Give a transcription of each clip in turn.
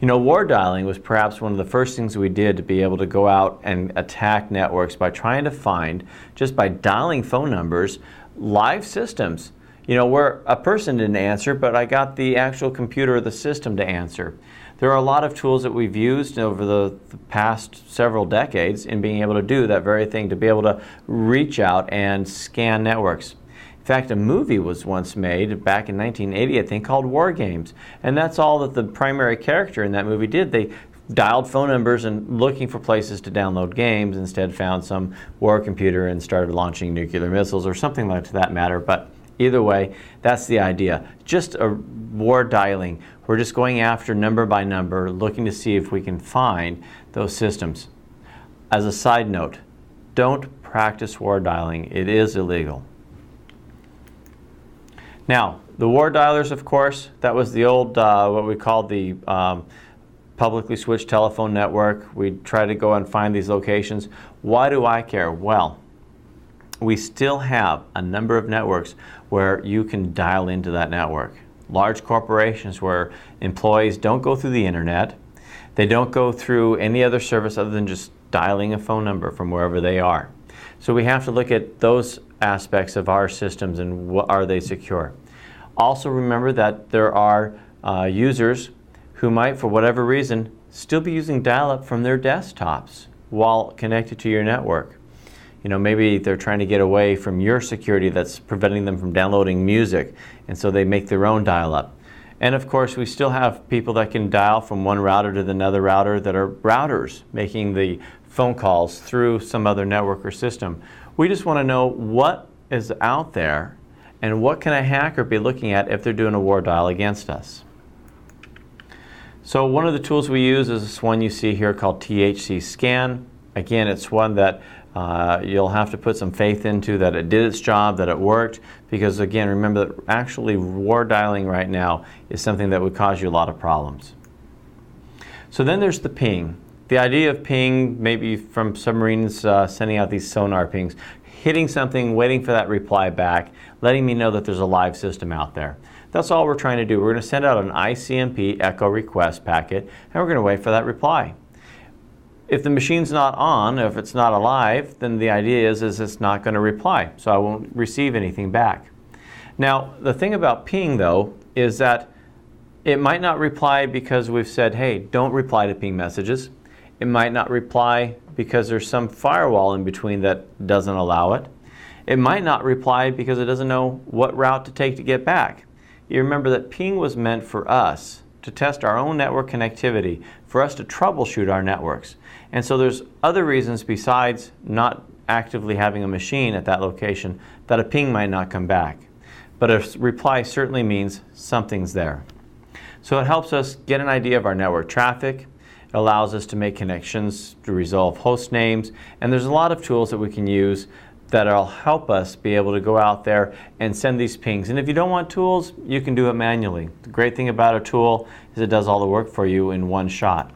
You know, war dialing was perhaps one of the first things we did to be able to go out and attack networks by trying to find, just by dialing phone numbers, live systems. You know, where a person didn't answer, but I got the actual computer or the system to answer. There are a lot of tools that we've used over the past several decades in being able to do that very thing, to be able to reach out and scan networks. In fact, a movie was once made back in 1980, I think, called War Games. And that's all that the primary character in that movie did. They dialed phone numbers and looking for places to download games, instead found some war computer and started launching nuclear missiles or something like that matter. But either way, that's the idea. Just a war dialing. We're just going after number by number, looking to see if we can find those systems. As a side note, don't practice war dialing. It is illegal. Now, the war dialers, of course, that was the old, what we called the publicly switched telephone network. We try to go and find these locations. Why do I care? Well, we still have a number of networks where you can dial into that network. Large corporations where employees don't go through the internet. They don't go through any other service other than just dialing a phone number from wherever they are. So we have to look at those aspects of our systems and what are they secure. Also remember that there are users who might, for whatever reason, still be using dial-up from their desktops while connected to your network. You know, maybe they're trying to get away from your security that's preventing them from downloading music, and so they make their own dial-up. And of course, we still have people that can dial from one router to another router that are routers making the phone calls through some other network or system. We just want to know what is out there and what can a hacker be looking at if they're doing a war dial against us. So one of the tools we use is this one you see here called THC Scan. Again, it's one that you'll have to put some faith into that it did its job, that it worked, because again, remember that actually war dialing right now is something that would cause you a lot of problems. So then there's the ping. The idea of ping, maybe from submarines sending out these sonar pings, hitting something, waiting for that reply back, letting me know that there's a live system out there. That's all we're trying to do. We're going to send out an ICMP echo request packet, and we're going to wait for that reply. If the machine's not on, if it's not alive, then the idea is it's not going to reply, so I won't receive anything back. Now, the thing about ping, though, is that it might not reply because we've said, hey, don't reply to ping messages. It might not reply because there's some firewall in between that doesn't allow it. It might not reply because it doesn't know what route to take to get back. You remember that ping was meant for us to test our own network connectivity, for us to troubleshoot our networks. And so there's other reasons besides not actively having a machine at that location that a ping might not come back. But a reply certainly means something's there. So it helps us get an idea of our network traffic. It allows us to make connections, to resolve host names, and there's a lot of tools that we can use that'll help us be able to go out there and send these pings. And if you don't want tools, you can do it manually. The great thing about a tool is it does all the work for you in one shot.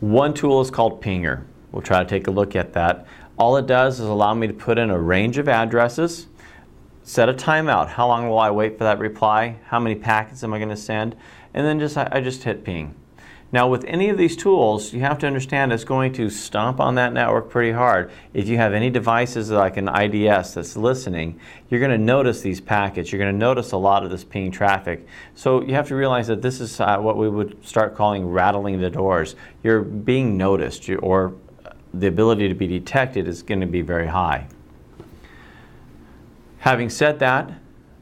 One tool is called Pinger. We'll try to take a look at that. All it does is allow me to put in a range of addresses, set a timeout. How long will I wait for that reply? How many packets am I going to send? And then I just hit ping. Now with any of these tools, you have to understand it's going to stomp on that network pretty hard. If you have any devices like an IDS that's listening, you're going to notice these packets. You're going to notice a lot of this ping traffic. So you have to realize that this is what we would start calling rattling the doors. You're being noticed, or the ability to be detected is going to be very high. Having said that,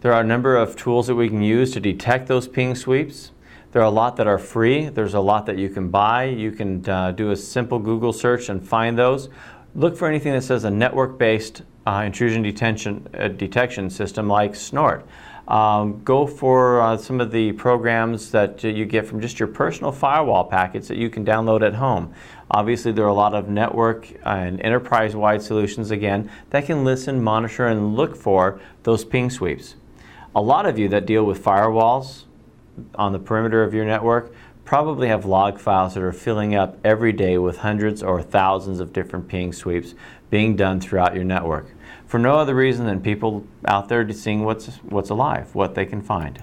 there are a number of tools that we can use to detect those ping sweeps. There are a lot that are free. There's a lot that you can buy. You can do a simple Google search and find those. Look for anything that says a network-based intrusion detection system like Snort. Go for some of the programs that you get from just your personal firewall packets that you can download at home. Obviously, there are a lot of network and enterprise-wide solutions, again, that can listen, monitor, and look for those ping sweeps. A lot of you that deal with firewalls on the perimeter of your network probably have log files that are filling up every day with hundreds or thousands of different ping sweeps being done throughout your network for no other reason than people out there seeing what's alive, what they can find.